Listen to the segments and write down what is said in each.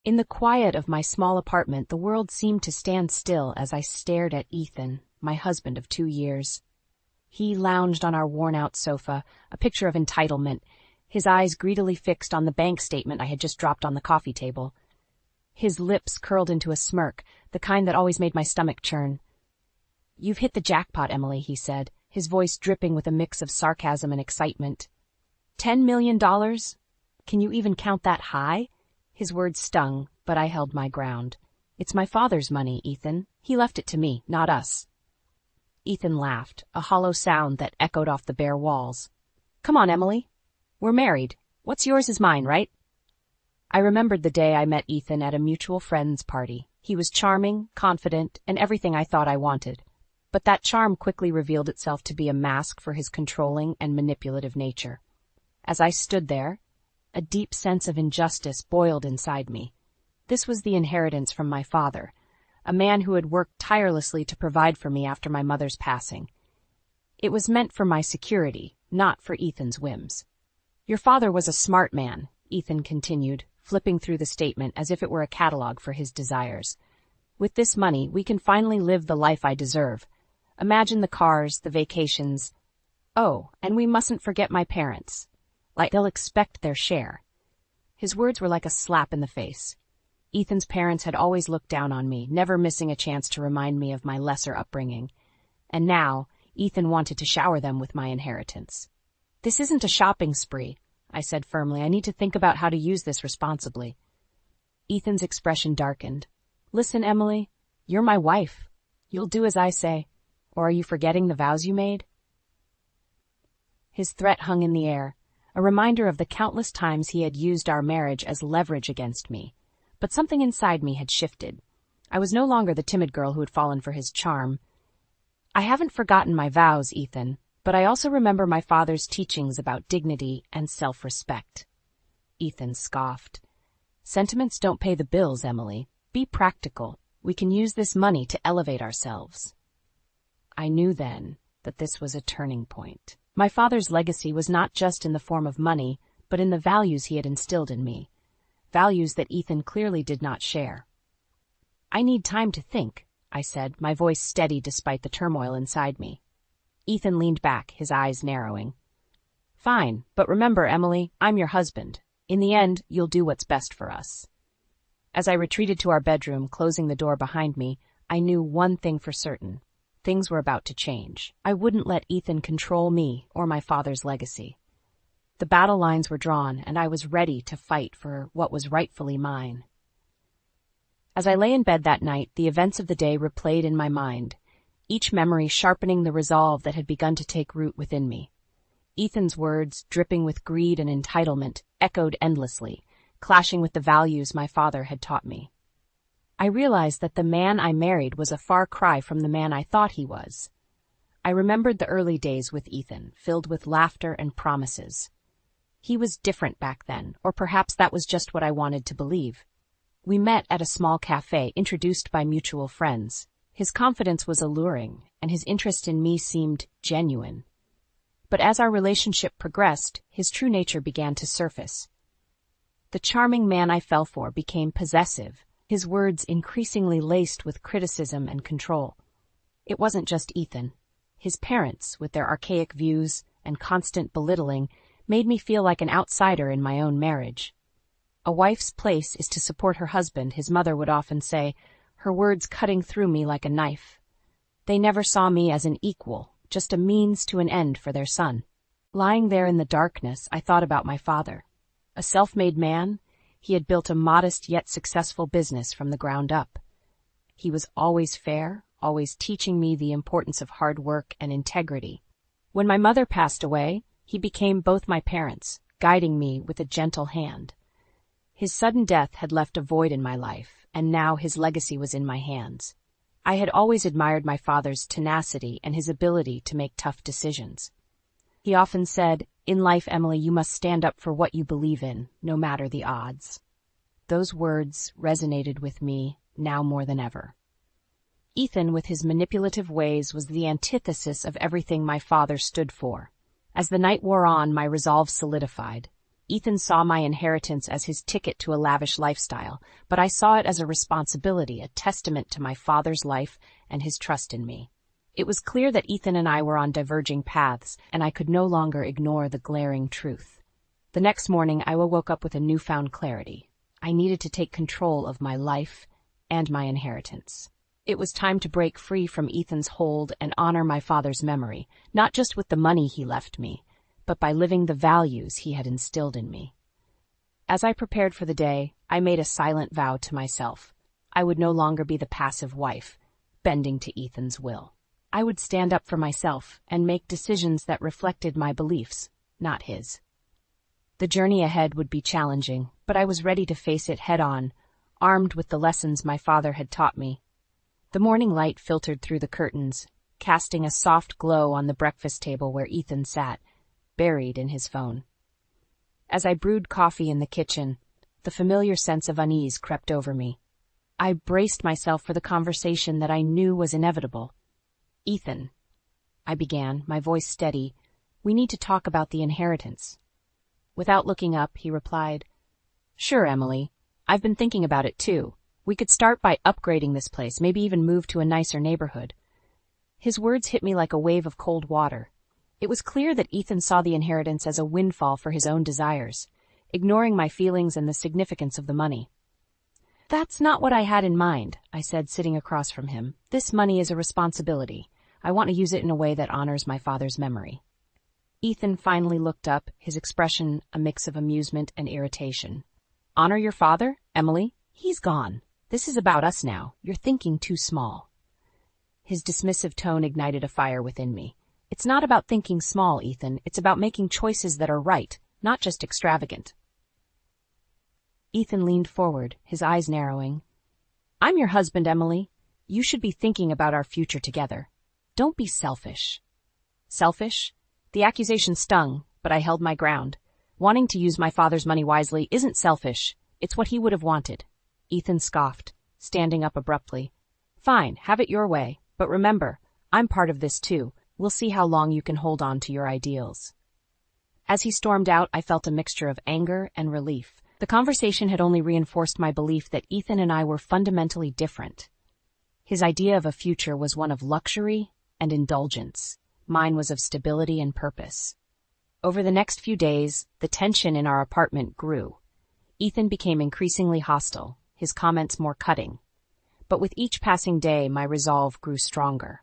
In the quiet of my small apartment, the world seemed to stand still as I stared at Ethan, my husband of 2 years. He lounged on our worn-out sofa, a picture of entitlement, his eyes greedily fixed on the bank statement I had just dropped on the coffee table. His lips curled into a smirk, the kind that always made my stomach churn. "You've hit the jackpot, Emily," he said, his voice dripping with a mix of sarcasm and excitement. $10 million? Can you even count that high?" His words stung, but I held my ground. "It's my father's money, Ethan. He left it to me, not us." Ethan laughed, a hollow sound that echoed off the bare walls. "Come on, Emily. We're married. What's yours is mine, right?" I remembered the day I met Ethan at a mutual friend's party. He was charming, confident, and everything I thought I wanted. But that charm quickly revealed itself to be a mask for his controlling and manipulative nature. As I stood there, a deep sense of injustice boiled inside me. This was the inheritance from my father, a man who had worked tirelessly to provide for me after my mother's passing. It was meant for my security, not for Ethan's whims. "Your father was a smart man," Ethan continued, flipping through the statement as if it were a catalog for his desires. "With this money, we can finally live the life I deserve. Imagine the cars, the vacations. Oh, and we mustn't forget my parents. Like they'll expect their share." His words were like a slap in the face. Ethan's parents had always looked down on me, never missing a chance to remind me of my lesser upbringing. And now, Ethan wanted to shower them with my inheritance. "This isn't a shopping spree," I said firmly. "I need to think about how to use this responsibly." Ethan's expression darkened. "Listen, Emily, you're my wife. You'll do as I say. Or are you forgetting the vows you made?" His threat hung in the air, a reminder of the countless times he had used our marriage as leverage against me. But something inside me had shifted. I was no longer the timid girl who had fallen for his charm. "I haven't forgotten my vows, Ethan, but I also remember my father's teachings about dignity and self-respect." Ethan scoffed. "Sentiments don't pay the bills, Emily. Be practical. We can use this money to elevate ourselves." I knew then that this was a turning point. My father's legacy was not just in the form of money, but in the values he had instilled in me. Values that Ethan clearly did not share. "I need time to think," I said, my voice steady despite the turmoil inside me. Ethan leaned back, his eyes narrowing. "Fine, but remember, Emily, I'm your husband. In the end, you'll do what's best for us." As I retreated to our bedroom, closing the door behind me, I knew one thing for certain. Things were about to change. I wouldn't let Ethan control me or my father's legacy. The battle lines were drawn, and I was ready to fight for what was rightfully mine. As I lay in bed that night, the events of the day replayed in my mind, each memory sharpening the resolve that had begun to take root within me. Ethan's words, dripping with greed and entitlement, echoed endlessly, clashing with the values my father had taught me. I realized that the man I married was a far cry from the man I thought he was. I remembered the early days with Ethan, filled with laughter and promises. He was different back then, or perhaps that was just what I wanted to believe. We met at a small cafe, introduced by mutual friends. His confidence was alluring, and his interest in me seemed genuine. But as our relationship progressed, his true nature began to surface. The charming man I fell for became possessive, his words increasingly laced with criticism and control. It wasn't just Ethan. His parents, with their archaic views and constant belittling, made me feel like an outsider in my own marriage. "A wife's place is to support her husband," his mother would often say, her words cutting through me like a knife. They never saw me as an equal, just a means to an end for their son. Lying there in the darkness, I thought about my father. A self-made man, he had built a modest yet successful business from the ground up. He was always fair, always teaching me the importance of hard work and integrity. When my mother passed away, he became both my parents, guiding me with a gentle hand. His sudden death had left a void in my life, and now his legacy was in my hands. I had always admired my father's tenacity and his ability to make tough decisions. He often said, "In life, Emily, you must stand up for what you believe in, no matter the odds." Those words resonated with me now more than ever. Ethan, with his manipulative ways, was the antithesis of everything my father stood for. As the night wore on, my resolve solidified. Ethan saw my inheritance as his ticket to a lavish lifestyle, but I saw it as a responsibility, a testament to my father's life and his trust in me. It was clear that Ethan and I were on diverging paths, and I could no longer ignore the glaring truth. The next morning, I woke up with a newfound clarity. I needed to take control of my life and my inheritance. It was time to break free from Ethan's hold and honor my father's memory, not just with the money he left me, but by living the values he had instilled in me. As I prepared for the day, I made a silent vow to myself. I would no longer be the passive wife, bending to Ethan's will. I would stand up for myself and make decisions that reflected my beliefs, not his. The journey ahead would be challenging, but I was ready to face it head-on, armed with the lessons my father had taught me. The morning light filtered through the curtains, casting a soft glow on the breakfast table where Ethan sat, buried in his phone. As I brewed coffee in the kitchen, the familiar sense of unease crept over me. I braced myself for the conversation that I knew was inevitable. "Ethan," I began, my voice steady, "we need to talk about the inheritance." Without looking up, he replied, "Sure, Emily. I've been thinking about it too. We could start by upgrading this place, maybe even move to a nicer neighborhood." His words hit me like a wave of cold water. It was clear that Ethan saw the inheritance as a windfall for his own desires, ignoring my feelings and the significance of the money. "That's not what I had in mind," I said, sitting across from him. "This money is a responsibility. I want to use it in a way that honors my father's memory." Ethan finally looked up, his expression a mix of amusement and irritation. "Honor your father, Emily? He's gone. This is about us now. You're thinking too small." His dismissive tone ignited a fire within me. "It's not about thinking small, Ethan. It's about making choices that are right, not just extravagant." Ethan leaned forward, his eyes narrowing. "I'm your husband, Emily. You should be thinking about our future together. Don't be selfish." Selfish? The accusation stung, but I held my ground. Wanting to use my father's money wisely isn't selfish. It's what he would have wanted. Ethan scoffed, standing up abruptly. "Fine, have it your way. But remember, I'm part of this too. We'll see how long you can hold on to your ideals." As he stormed out, I felt a mixture of anger and relief. The conversation had only reinforced my belief that Ethan and I were fundamentally different. His idea of a future was one of luxury and indulgence. Mine was of stability and purpose. Over the next few days, the tension in our apartment grew. Ethan became increasingly hostile, his comments more cutting. But with each passing day, my resolve grew stronger.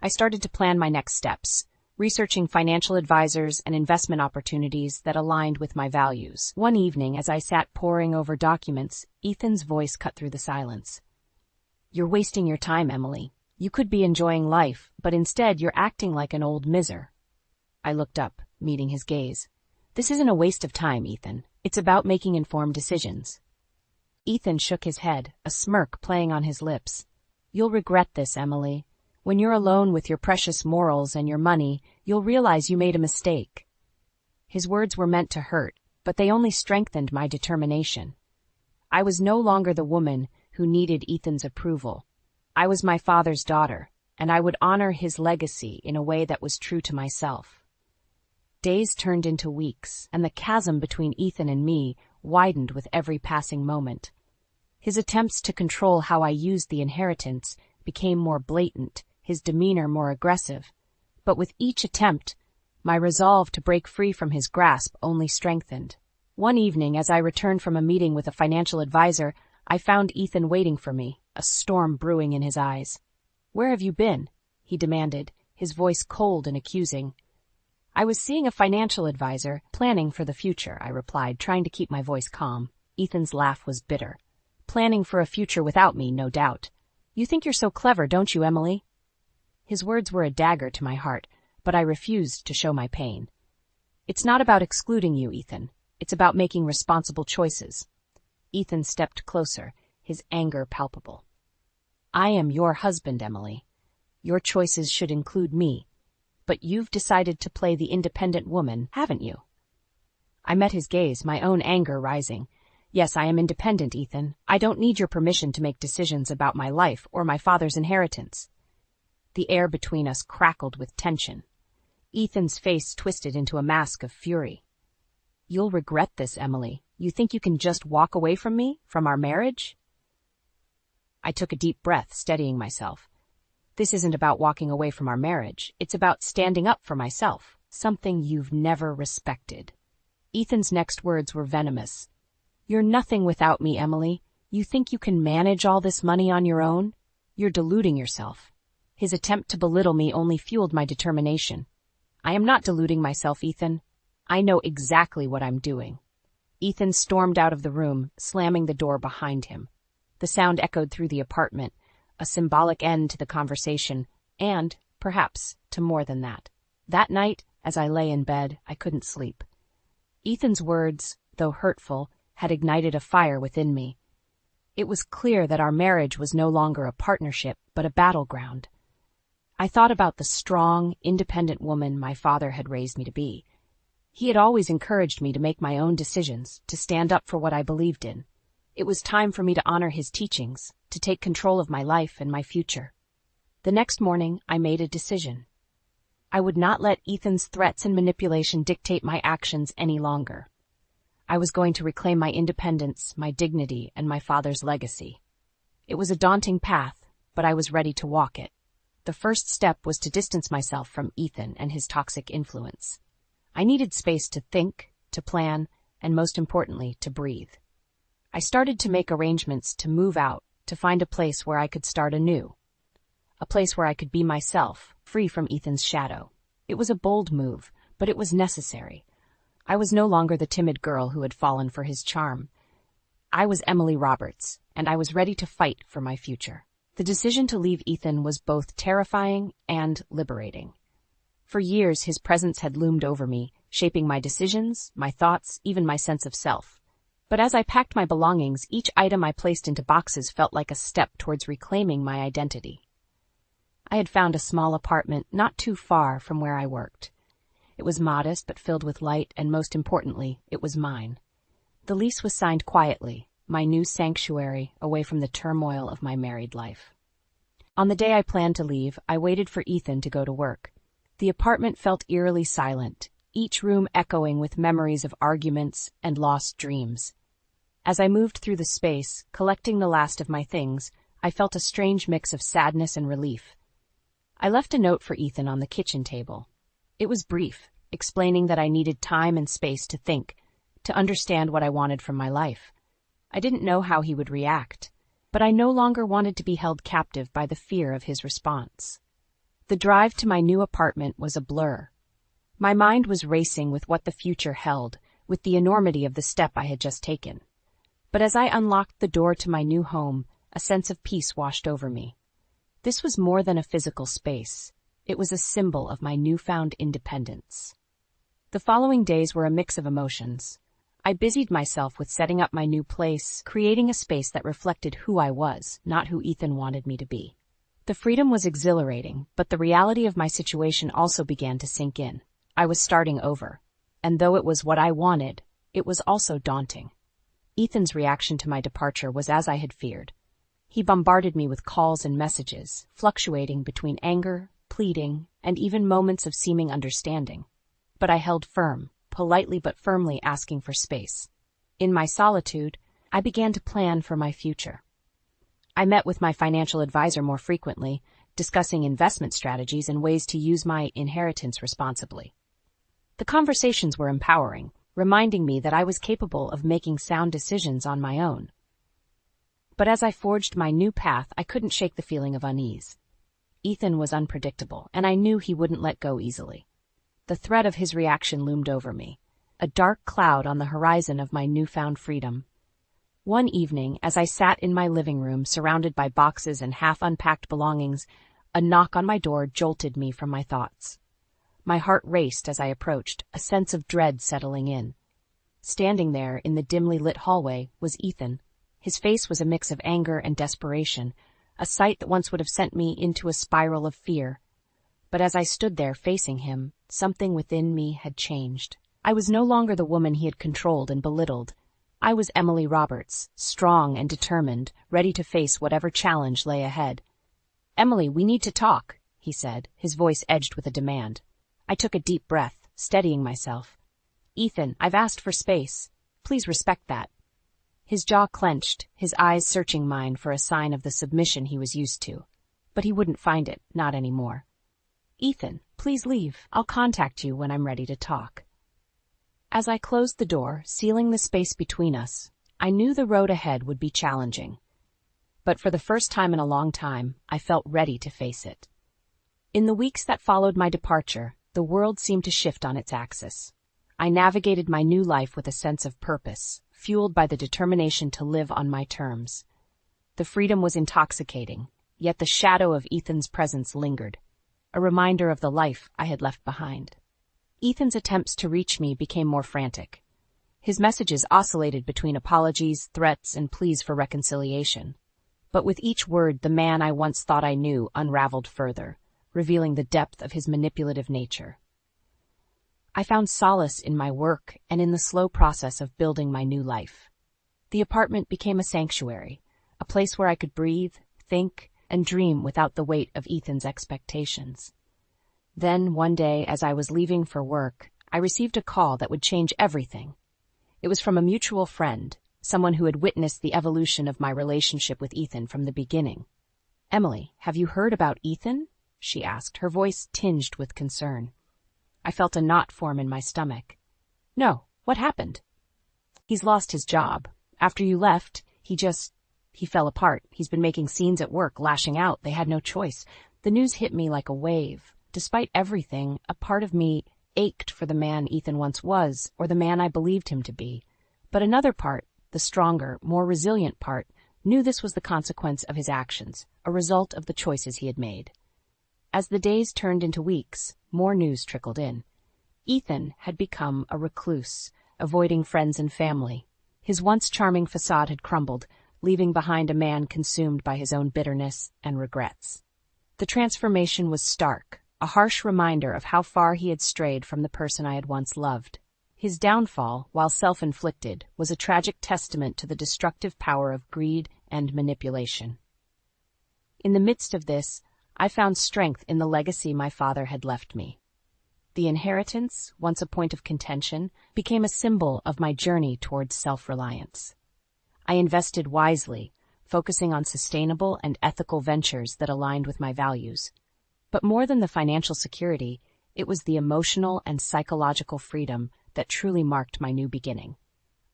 I started to plan my next steps, researching financial advisors and investment opportunities that aligned with my values. One evening, as I sat poring over documents, Ethan's voice cut through the silence. "You're wasting your time, Emily. You could be enjoying life, but instead you're acting like an old miser." I looked up, meeting his gaze. "This isn't a waste of time, Ethan. It's about making informed decisions." Ethan shook his head, a smirk playing on his lips. "You'll regret this, Emily. When you're alone with your precious morals and your money, you'll realize you made a mistake." His words were meant to hurt, but they only strengthened my determination. I was no longer the woman who needed Ethan's approval. I was my father's daughter, and I would honor his legacy in a way that was true to myself. Days turned into weeks, and the chasm between Ethan and me widened with every passing moment. His attempts to control how I used the inheritance became more blatant, his demeanor more aggressive. But with each attempt, my resolve to break free from his grasp only strengthened. One evening, as I returned from a meeting with a financial advisor, I found Ethan waiting for me, a storm brewing in his eyes. "Where have you been?" he demanded, his voice cold and accusing. "I was seeing a financial advisor, planning for the future," I replied, trying to keep my voice calm. Ethan's laugh was bitter. "Planning for a future without me, no doubt. You think you're so clever, don't you, Emily?" His words were a dagger to my heart, but I refused to show my pain. "It's not about excluding you, Ethan. It's about making responsible choices." Ethan stepped closer, his anger palpable. "I am your husband, Emily. Your choices should include me. But you've decided to play the independent woman, haven't you?" I met his gaze, my own anger rising. "Yes, I am independent, Ethan. I don't need your permission to make decisions about my life or my father's inheritance." The air between us crackled with tension. Ethan's face twisted into a mask of fury. "You'll regret this, Emily. You think you can just walk away from me, from our marriage?" I took a deep breath, steadying myself. "This isn't about walking away from our marriage. It's about standing up for myself, something you've never respected." Ethan's next words were venomous. "You're nothing without me, Emily. You think you can manage all this money on your own? You're deluding yourself." His attempt to belittle me only fueled my determination. "I am not deluding myself, Ethan. I know exactly what I'm doing." Ethan stormed out of the room, slamming the door behind him. The sound echoed through the apartment, a symbolic end to the conversation, and, perhaps, to more than that. That night, as I lay in bed, I couldn't sleep. Ethan's words, though hurtful, had ignited a fire within me. It was clear that our marriage was no longer a partnership, but a battleground. I thought about the strong, independent woman my father had raised me to be. He had always encouraged me to make my own decisions, to stand up for what I believed in. It was time for me to honor his teachings, to take control of my life and my future. The next morning, I made a decision. I would not let Ethan's threats and manipulation dictate my actions any longer. I was going to reclaim my independence, my dignity, and my father's legacy. It was a daunting path, but I was ready to walk it. The first step was to distance myself from Ethan and his toxic influence. I needed space to think, to plan, and most importantly, to breathe. I started to make arrangements to move out, to find a place where I could start anew. A place where I could be myself, free from Ethan's shadow. It was a bold move, but it was necessary. I was no longer the timid girl who had fallen for his charm. I was Emily Roberts, and I was ready to fight for my future. The decision to leave Ethan was both terrifying and liberating. For years, his presence had loomed over me, shaping my decisions, my thoughts, even my sense of self. But as I packed my belongings, each item I placed into boxes felt like a step towards reclaiming my identity. I had found a small apartment not too far from where I worked. It was modest but filled with light, and most importantly, it was mine. The lease was signed quietly, my new sanctuary away from the turmoil of my married life. On the day I planned to leave, I waited for Ethan to go to work. The apartment felt eerily silent, each room echoing with memories of arguments and lost dreams. As I moved through the space, collecting the last of my things, I felt a strange mix of sadness and relief. I left a note for Ethan on the kitchen table. It was brief, explaining that I needed time and space to think, to understand what I wanted from my life. I didn't know how he would react, but I no longer wanted to be held captive by the fear of his response. The drive to my new apartment was a blur. My mind was racing with what the future held, with the enormity of the step I had just taken. But as I unlocked the door to my new home, a sense of peace washed over me. This was more than a physical space. It was a symbol of my newfound independence. The following days were a mix of emotions. I busied myself with setting up my new place, creating a space that reflected who I was, not who Ethan wanted me to be. The freedom was exhilarating, but the reality of my situation also began to sink in. I was starting over, and though it was what I wanted, it was also daunting. Ethan's reaction to my departure was as I had feared. He bombarded me with calls and messages, fluctuating between anger, pleading, and even moments of seeming understanding. But I held firm, politely but firmly asking for space. In my solitude, I began to plan for my future. I met with my financial advisor more frequently, discussing investment strategies and ways to use my inheritance responsibly. The conversations were empowering, reminding me that I was capable of making sound decisions on my own. But as I forged my new path, I couldn't shake the feeling of unease. Ethan was unpredictable, and I knew he wouldn't let go easily. The threat of his reaction loomed over me, a dark cloud on the horizon of my newfound freedom. One evening, as I sat in my living room surrounded by boxes and half-unpacked belongings, a knock on my door jolted me from my thoughts. My heart raced as I approached, a sense of dread settling in. Standing there in the dimly lit hallway was Ethan. His face was a mix of anger and desperation, a sight that once would have sent me into a spiral of fear. But as I stood there facing him, something within me had changed. I was no longer the woman he had controlled and belittled. I was Emily Roberts, strong and determined, ready to face whatever challenge lay ahead. "Emily, we need to talk," he said, his voice edged with a demand. I took a deep breath, steadying myself. Ethan, I've asked for space. Please respect that. His jaw clenched, his eyes searching mine for a sign of the submission he was used to. But he wouldn't find it, not anymore. Ethan, please leave. I'll contact you when I'm ready to talk. As I closed the door, sealing the space between us, I knew the road ahead would be challenging. But for the first time in a long time, I felt ready to face it. In the weeks that followed my departure, the world seemed to shift on its axis. I navigated my new life with a sense of purpose, fueled by the determination to live on my terms. The freedom was intoxicating, yet the shadow of Ethan's presence lingered, a reminder of the life I had left behind. Ethan's attempts to reach me became more frantic. His messages oscillated between apologies, threats, and pleas for reconciliation. But with each word, the man I once thought I knew unraveled further, revealing the depth of his manipulative nature. I found solace in my work and in the slow process of building my new life. The apartment became a sanctuary, a place where I could breathe, think, and dream without the weight of Ethan's expectations. Then, one day, as I was leaving for work, I received a call that would change everything. It was from a mutual friend, someone who had witnessed the evolution of my relationship with Ethan from the beginning. "Emily, have you heard about Ethan?" she asked, her voice tinged with concern. I felt a knot form in my stomach. "No, what happened?" "He's lost his job. After you left, he fell apart. He's been making scenes at work, lashing out. They had no choice." The news hit me like a wave. Despite everything, a part of me ached for the man Ethan once was, or the man I believed him to be. But another part, the stronger, more resilient part, knew this was the consequence of his actions, a result of the choices he had made. As the days turned into weeks, more news trickled in. Ethan had become a recluse, avoiding friends and family. His once charming facade had crumbled, leaving behind a man consumed by his own bitterness and regrets. The transformation was stark, a harsh reminder of how far he had strayed from the person I had once loved. His downfall, while self-inflicted, was a tragic testament to the destructive power of greed and manipulation. In the midst of this, I found strength in the legacy my father had left me. The inheritance, once a point of contention, became a symbol of my journey towards self-reliance. I invested wisely, focusing on sustainable and ethical ventures that aligned with my values. But more than the financial security, it was the emotional and psychological freedom that truly marked my new beginning.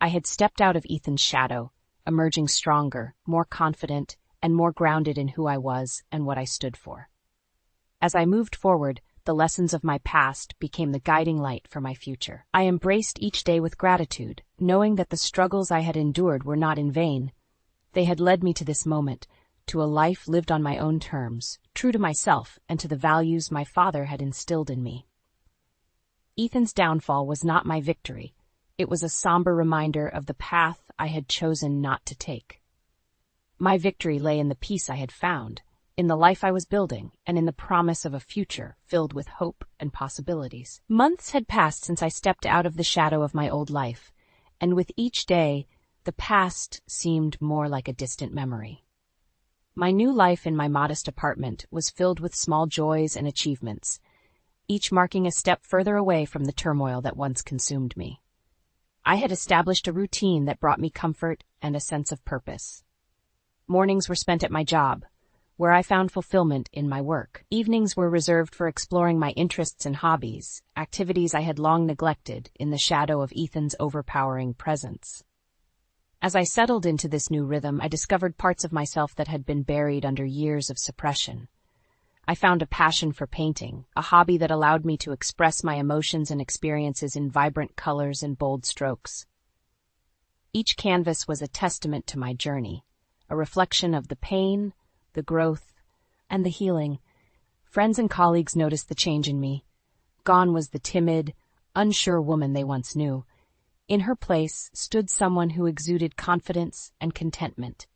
I had stepped out of Ethan's shadow, emerging stronger, more confident, and more grounded in who I was and what I stood for. As I moved forward, the lessons of my past became the guiding light for my future. I embraced each day with gratitude, knowing that the struggles I had endured were not in vain. They had led me to this moment, to a life lived on my own terms, true to myself and to the values my father had instilled in me. Ethan's downfall was not my victory. It was a somber reminder of the path I had chosen not to take. My victory lay in the peace I had found, in the life I was building, and in the promise of a future filled with hope and possibilities. Months had passed since I stepped out of the shadow of my old life, and with each day, the past seemed more like a distant memory. My new life in my modest apartment was filled with small joys and achievements, each marking a step further away from the turmoil that once consumed me. I had established a routine that brought me comfort and a sense of purpose. Mornings were spent at my job, where I found fulfillment in my work. Evenings were reserved for exploring my interests and hobbies, activities I had long neglected in the shadow of Ethan's overpowering presence. As I settled into this new rhythm, I discovered parts of myself that had been buried under years of suppression. I found a passion for painting, a hobby that allowed me to express my emotions and experiences in vibrant colors and bold strokes. Each canvas was a testament to my journey, a reflection of the pain, the growth, and the healing. Friends and colleagues noticed the change in me. Gone was the timid, unsure woman they once knew. In her place stood someone who exuded confidence and contentment.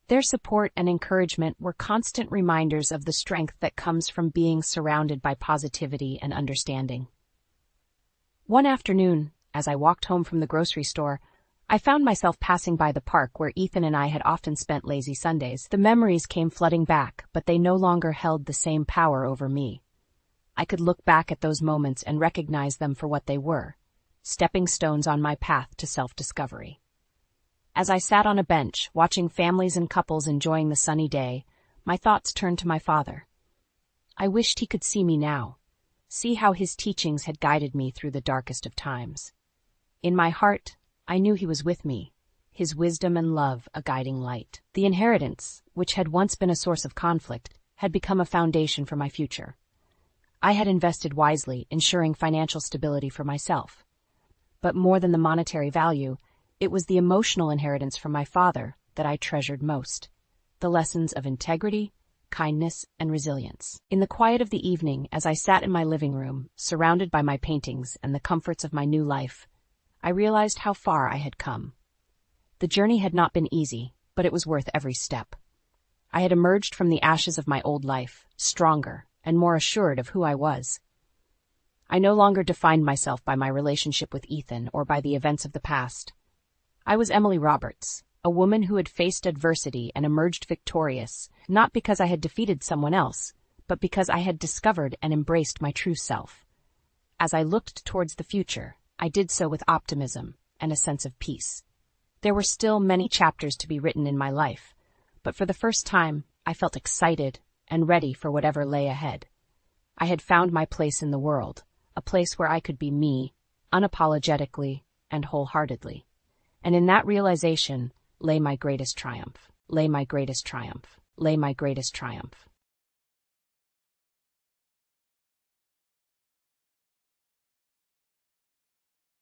Their support and encouragement were constant reminders of the strength that comes from being surrounded by positivity and understanding. One afternoon, as I walked home from the grocery store, I found myself passing by the park where Ethan and I had often spent lazy Sundays. The memories came flooding back, but they no longer held the same power over me. I could look back at those moments and recognize them for what they were, stepping stones on my path to self-discovery. As I sat on a bench, watching families and couples enjoying the sunny day, my thoughts turned to my father. I wished he could see me now, see how his teachings had guided me through the darkest of times. In my heart, I knew he was with me, his wisdom and love a guiding light. The inheritance, which had once been a source of conflict, had become a foundation for my future. I had invested wisely, ensuring financial stability for myself. But more than the monetary value, it was the emotional inheritance from my father that I treasured most. The lessons of integrity, kindness, and resilience. In the quiet of the evening, as I sat in my living room, surrounded by my paintings and the comforts of my new life, I realized how far I had come. The journey had not been easy, but it was worth every step. I had emerged from the ashes of my old life, stronger and more assured of who I was. I no longer defined myself by my relationship with Ethan or by the events of the past. I was Emily Roberts, a woman who had faced adversity and emerged victorious, not because I had defeated someone else, but because I had discovered and embraced my true self. As I looked towards the future, I did so with optimism and a sense of peace. There were still many chapters to be written in my life, but for the first time, I felt excited and ready for whatever lay ahead. I had found my place in the world, a place where I could be me, unapologetically and wholeheartedly. And in that realization lay my greatest triumph, lay my greatest triumph, lay my greatest triumph.